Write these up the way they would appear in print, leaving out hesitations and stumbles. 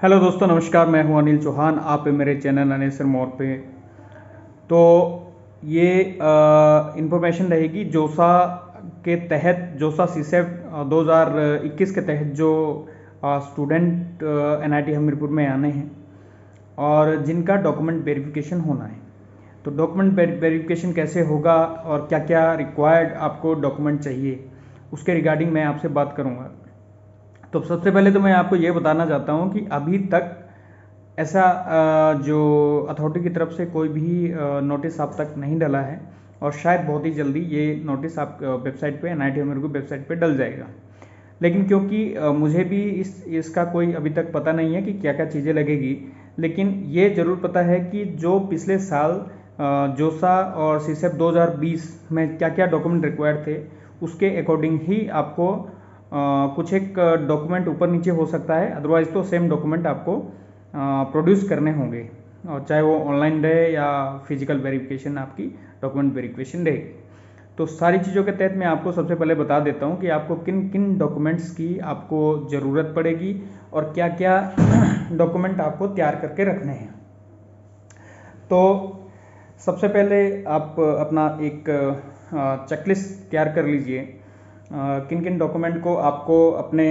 Hello दोस्तों, नमस्कार। मैं हूं अनिल चौहान। आप है मेरे चैनल अनिल सर मोर पे। तो ये आप मेरे चैनल अनिल सर मोर पे। तो ये इंफॉर्मेशन रहेगी जोसा के तहत, जोसा सीसेट 2021 के तहत जो स्टूडेंट एनआईटी हमीरपुर में आने हैं और जिनका डॉक्यूमेंट वेरिफिकेशन होना है। तो डॉक्यूमेंट वेरिफिकेशन कैसे होगा और क्या क्या रिक्वायर्ड आपको डॉक्यूमेंट चाहिए, उसके रिगार्डिंग मैं आपसे बात करूंगा। तो सबसे पहले तो मैं आपको ये बताना चाहता हूँ कि अभी तक ऐसा जो अथॉरिटी की तरफ से कोई भी नोटिस आप तक नहीं डला है और शायद बहुत ही जल्दी ये नोटिस आप वेबसाइट पे, एनआईटी हमीरपुर की वेबसाइट पे डल जाएगा। लेकिन क्योंकि मुझे भी इसका कोई अभी तक पता नहीं है कि क्या क्या चीज़ें लगेगी, लेकिन ये ज़रूर पता है कि जो पिछले साल जोसा और सीसेप 2020 में क्या क्या डॉक्यूमेंट रिक्वायर्ड थे, उसके अकॉर्डिंग ही आपको कुछ एक डॉक्यूमेंट ऊपर नीचे हो सकता है, अदरवाइज तो सेम डॉक्यूमेंट आपको प्रोड्यूस करने होंगे, और चाहे वो ऑनलाइन रहे या फिजिकल वेरिफिकेशन आपकी डॉक्यूमेंट वेरिफिकेशन रहेगी। तो सारी चीज़ों के तहत मैं आपको सबसे पहले बता देता हूँ कि आपको किन किन डॉक्यूमेंट्स की आपको ज़रूरत पड़ेगी और क्या क्या डॉक्यूमेंट आपको तैयार करके रखने हैं। तो सबसे पहले आप अपना एक चेकलिस्ट तैयार कर लीजिए। किन किन डॉक्यूमेंट को आपको अपने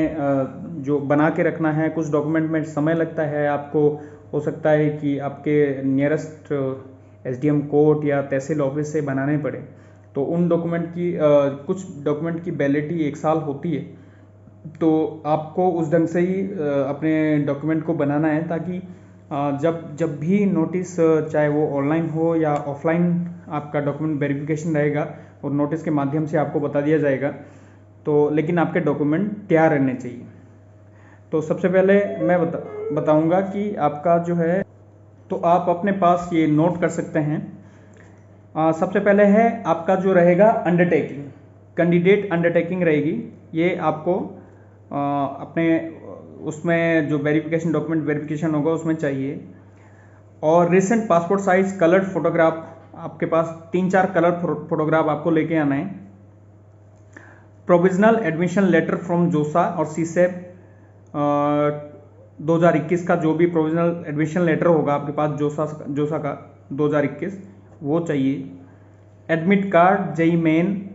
जो बना के रखना है। कुछ डॉक्यूमेंट में समय लगता है आपको, हो सकता है कि आपके नियरेस्ट एसडीएम कोर्ट या तहसील ऑफिस से बनाने पड़े। तो उन डॉक्यूमेंट की कुछ डॉक्यूमेंट की वैलिडिटी 1 साल होती है, तो आपको उस ढंग से ही अपने डॉक्यूमेंट को बनाना है, ताकि जब जब भी नोटिस, चाहे वो ऑनलाइन हो या ऑफलाइन आपका डॉक्यूमेंट वेरिफिकेशन रहेगा और नोटिस के माध्यम से आपको बता दिया जाएगा, तो लेकिन आपके डॉक्यूमेंट तैयार रहने चाहिए। तो सबसे पहले मैं बताऊंगा कि आपका जो है, तो आप अपने पास ये नोट कर सकते हैं। सबसे पहले है आपका जो रहेगा अंडरटेकिंग, कैंडिडेट अंडरटेकिंग रहेगी। ये आपको अपने उसमें जो वेरिफिकेशन डॉक्यूमेंट वेरिफिकेशन होगा उसमें चाहिए। और recent passport size coloured photograph, आपके पास 3-4 कलर फोटोग्राफ आपको लेके आना है। प्रोविजनल एडमिशन लेटर फ्रॉम जोसा और सीसेप 2021 का जो भी प्रोविजनल एडमिशन लेटर होगा आपके पास जोसा का 2021, वो चाहिए। एडमिट कार्ड, जेई मेन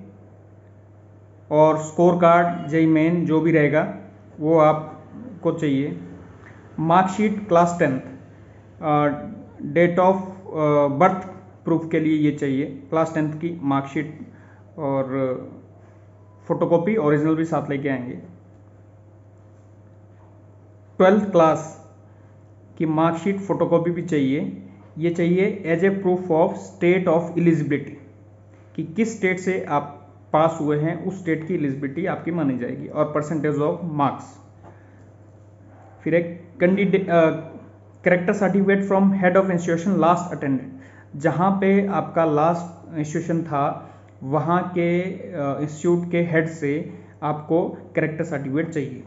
और स्कोर कार्ड जेई मेन जो भी रहेगा वो आपको चाहिए। Marksheet class 10, date of birth proof के लिए ये चाहिए, क्लास 10 की मार्कशीट, और फोटोकॉपी ओरिजिनल भी साथ लेके आएंगे। 12th क्लास की मार्कशीट फोटोकॉपी भी चाहिए। ये चाहिए as a proof of state of eligibility, कि किस स्टेट से आप पास हुए हैं, उस स्टेट की एलिजिबिलिटी आपकी मानी जाएगी, और परसेंटेज ऑफ मार्क्स। फिर एक candidate character certificate from head of institution last attended, जहाँ पे आपका लास्ट इंस्टीट्यूशन था वहाँ के इंस्टीट्यूट के हेड से आपको कैरेक्टर सर्टिफिकेट चाहिए।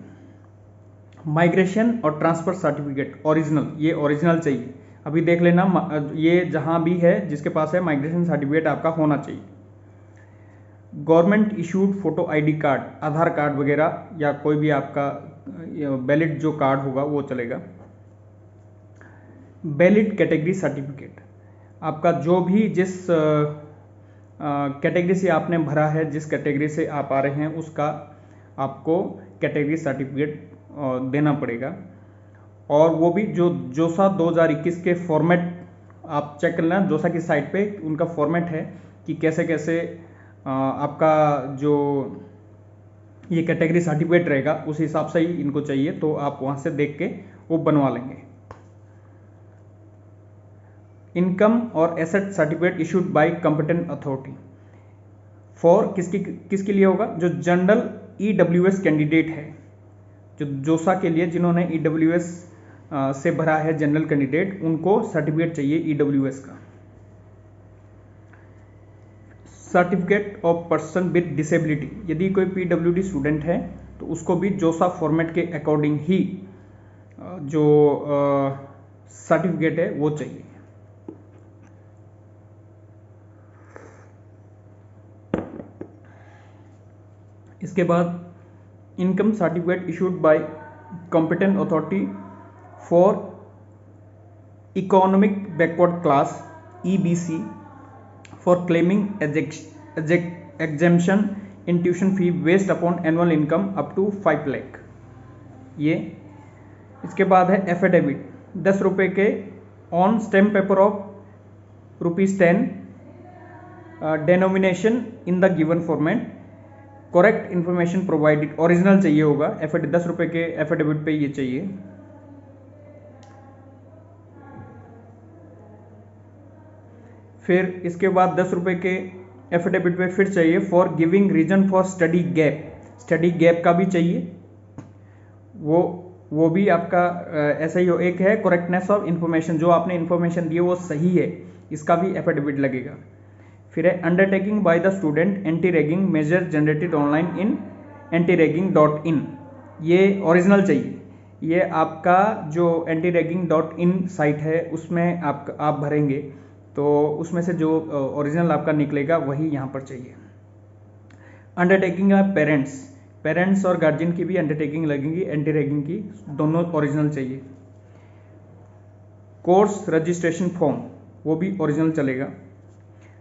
माइग्रेशन और ट्रांसफर सर्टिफिकेट ओरिजिनल, ये ओरिजिनल चाहिए। अभी देख लेना, ये जहाँ भी है जिसके पास है, माइग्रेशन सर्टिफिकेट आपका होना चाहिए। Government issued photo ID card, Aadhaar card वगैरह या कोई भी आपका वैलिड जो कार्ड होगा वो चलेगा। वैलिड कैटेगरी सर्टिफिकेट, आपका जो भी जिस कैटेगरी से आपने भरा है, जिस कैटेगरी से आप आ रहे हैं, उसका आपको कैटेगरी सर्टिफिकेट देना पड़ेगा। और वो भी जो जोसा 2021 के फॉर्मेट आप चेक कर लेना, जोसा की साइट पे उनका फॉर्मेट है कि कैसे कैसे आपका जो ये कैटेगरी सर्टिफिकेट रहेगा उस हिसाब से ही इनको चाहिए, तो आप वहाँ से देख के वो बनवा लेंगे। इनकम और asset certificate issued by competent authority for किसके लिए होगा, जो जनरल ईडब्ल्यूएस कैंडिडेट है, जो जोसा के लिए जिन्होंने ईडब्ल्यूएस से भरा है जनरल कैंडिडेट, उनको सर्टिफिकेट चाहिए ईडब्ल्यूएस का। Certificate of person with disability, यदि कोई पीडब्ल्यूडी स्टूडेंट है तो उसको भी जोसा फॉर्मेट के अकॉर्डिंग ही जो सर्टिफिकेट है वो चाहिए। इसके बाद income certificate issued by competent authority for economic backward class EBC for claiming exemption in tuition fee based upon annual income up to 5 lakh. ये इसके बाद है एफिडेविट 10 रुपये के on stamp paper of ₹10 denomination in the given format correct information provided. Original चाहिए होगा 10 रुपये के एफिडेविट पे ये चाहिए। फिर इसके बाद 10 रुपये के एफिडेविट पे फिर चाहिए for giving reason for study gap का भी चाहिए। वो भी आपका ऐसा ही हो। एक है करेक्टनेस ऑफ इन्फॉर्मेशन, जो आपने इन्फॉर्मेशन दी है वो सही है, इसका भी एफिडेविट लगेगा। फिर है undertaking by the student anti ragging measure generated online in antiraging.in, ये ओरिजिनल चाहिए। ये आपका जो antiraging.in साइट है उसमें आप भरेंगे तो उसमें से जो ओरिजिनल आपका निकलेगा वही यहाँ पर चाहिए। अंडरटेकिंग है पेरेंट्स और गार्जियन की भी अंडरटेकिंग लगेंगी, एंटी रैगिंग की, दोनों ओरिजिनल चाहिए। कोर्स रजिस्ट्रेशन फॉर्म वो भी ओरिजिनल चलेगा।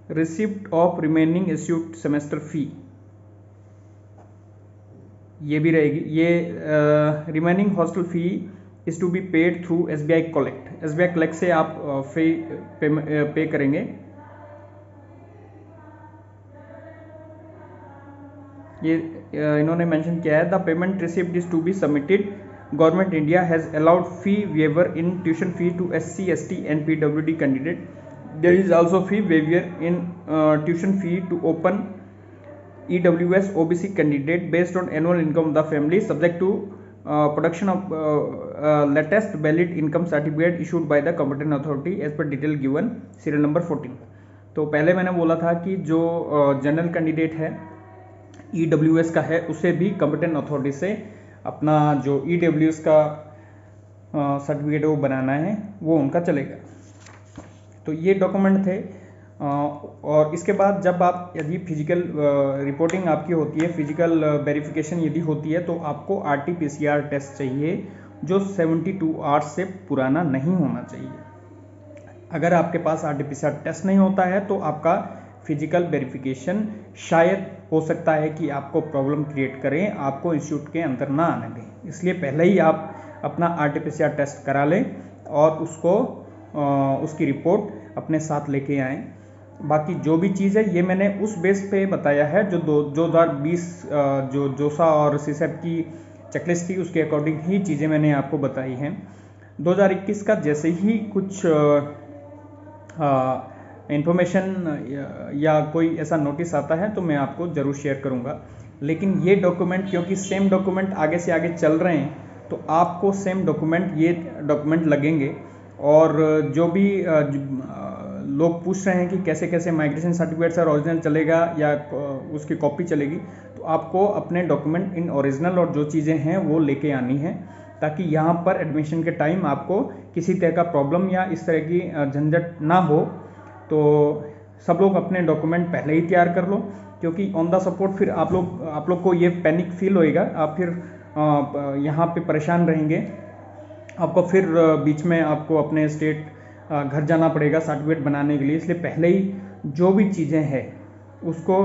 Receipt of remaining issued semester fee ये भी रहेगी। ये remaining hostel fee is to be paid through SBI collect से आप फी पे करेंगे। ये इन्होंने मेंशन किया है the payment receipt is to be submitted. Government India has allowed fee waiver in tuition fee to SC, ST and PWD candidate. There is also fee waiver in tuition fee to open EWS OBC candidate based on annual income of the family subject to production of latest valid income certificate issued by the competent authority as per detail given serial number 14। तो पहले मैंने बोला था कि जो general candidate है EWS का है उसे भी competent authority से अपना जो EWS का सर्टिफिकेट है वो बनाना है, वो उनका चलेगा। तो ये डॉक्यूमेंट थे। और इसके बाद जब आप यदि फिजिकल रिपोर्टिंग आपकी होती है, फिजिकल वेरिफिकेशन यदि होती है तो आपको RT-PCR टेस्ट चाहिए जो 72 आवर्स से पुराना नहीं होना चाहिए। अगर आपके पास RT-PCR टेस्ट नहीं होता है तो आपका फिजिकल वेरिफिकेशन शायद हो सकता है कि आपको प्रॉब्लम क्रिएट करें, आपको इंस्टीट्यूट के अंदर ना आने दें। इसलिए पहले ही आप अपना RT-PCR टेस्ट करा लें और उसकी रिपोर्ट अपने साथ लेके आएँ। बाकी जो भी चीज़ है ये मैंने उस बेस पे बताया है जो 2020 जो जोसा और सीसेट की चेकलिस्ट थी उसके अकॉर्डिंग ही चीज़ें मैंने आपको बताई हैं। 2021 का जैसे ही कुछ इंफॉर्मेशन या कोई ऐसा नोटिस आता है तो मैं आपको ज़रूर शेयर करूँगा। लेकिन ये डॉक्यूमेंट क्योंकि सेम डॉक्यूमेंट आगे से आगे चल रहे हैं तो आपको सेम ये डॉक्यूमेंट लगेंगे। और जो भी लोग पूछ रहे हैं कि कैसे कैसे माइग्रेशन सर्टिफिकेट सर ओरिजिनल चलेगा या उसकी कॉपी चलेगी, तो आपको अपने डॉक्यूमेंट इन ओरिजिनल और जो चीज़ें हैं वो लेके आनी है ताकि यहाँ पर एडमिशन के टाइम आपको किसी तरह का प्रॉब्लम या इस तरह की झंझट ना हो। तो सब लोग अपने डॉक्यूमेंट पहले ही तैयार कर लो, क्योंकि ऑन द सपोर्ट फिर आप लोग को ये पैनिक फील होएगा, आप फिर यहाँ पे परेशान रहेंगे। आपको फिर बीच में आपको अपने स्टेट घर जाना पड़ेगा सर्टिफिकेट बनाने के लिए। इसलिए पहले ही जो भी चीज़ें हैं उसको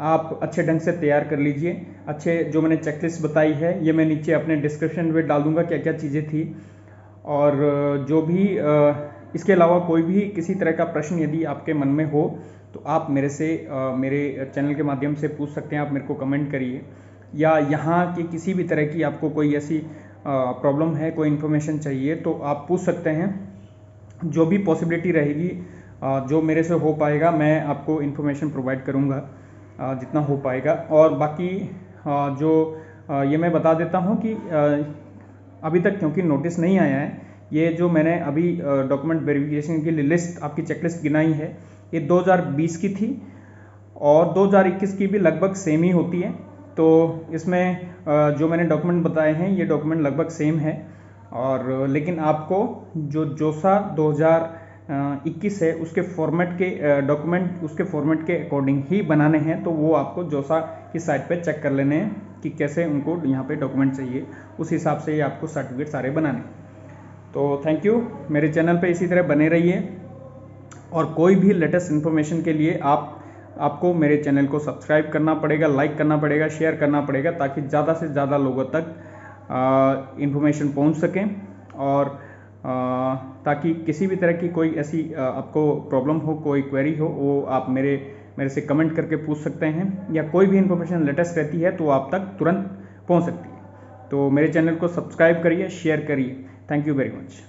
आप अच्छे ढंग से तैयार कर लीजिए। अच्छे जो मैंने चेकलिस्ट बताई है ये मैं नीचे अपने डिस्क्रिप्शन में डाल दूंगा क्या क्या चीज़ें थी। और जो भी इसके अलावा कोई भी किसी तरह का प्रश्न यदि आपके मन में हो तो आप मेरे चैनल के माध्यम से पूछ सकते हैं। आप मेरे को कमेंट करिए, या यहाँ की किसी भी तरह की आपको कोई ऐसी प्रॉब्लम है, कोई इन्फॉर्मेशन चाहिए तो आप पूछ सकते हैं। जो भी पॉसिबिलिटी रहेगी, जो मेरे से हो पाएगा मैं आपको इन्फॉर्मेशन प्रोवाइड करूँगा जितना हो पाएगा। और बाकी जो ये मैं बता देता हूँ कि अभी तक क्योंकि नोटिस नहीं आया है, ये जो मैंने अभी डॉक्यूमेंट वेरिफिकेशन की लिस्ट आपकी चेकलिस्ट गिनाई है ये 2020 की थी और 2021 की भी लगभग सेम ही होती है। तो इसमें जो मैंने डॉक्यूमेंट बताए हैं ये डॉक्यूमेंट लगभग सेम है। और लेकिन आपको जो जोसा 2021 है उसके फॉर्मेट के डॉक्यूमेंट उसके फॉर्मेट के अकॉर्डिंग ही बनाने हैं। तो वो आपको जोसा की साइट पे चेक कर लेने हैं कि कैसे उनको यहाँ पे डॉक्यूमेंट चाहिए, उस हिसाब से ही आपको सर्टिफिकेट सारे बनाने। तो थैंक यू, मेरे चैनल पे इसी तरह बने रहिए और कोई भी लेटेस्ट इन्फॉर्मेशन के लिए आपको मेरे चैनल को सब्सक्राइब करना पड़ेगा, लाइक करना पड़ेगा, शेयर करना पड़ेगा, ताकि ज़्यादा से ज़्यादा लोगों तक इन्फॉर्मेशन पहुंच सकें और ताकि किसी भी तरह की कोई ऐसी आपको प्रॉब्लम हो, कोई क्वेरी हो, वो आप मेरे से कमेंट करके पूछ सकते हैं, या कोई भी इन्फॉर्मेशन लेटेस्ट रहती है तो आप तक तुरंत पहुंच सकती है। तो मेरे चैनल को सब्सक्राइब करिए, शेयर करिए। Thank you very much.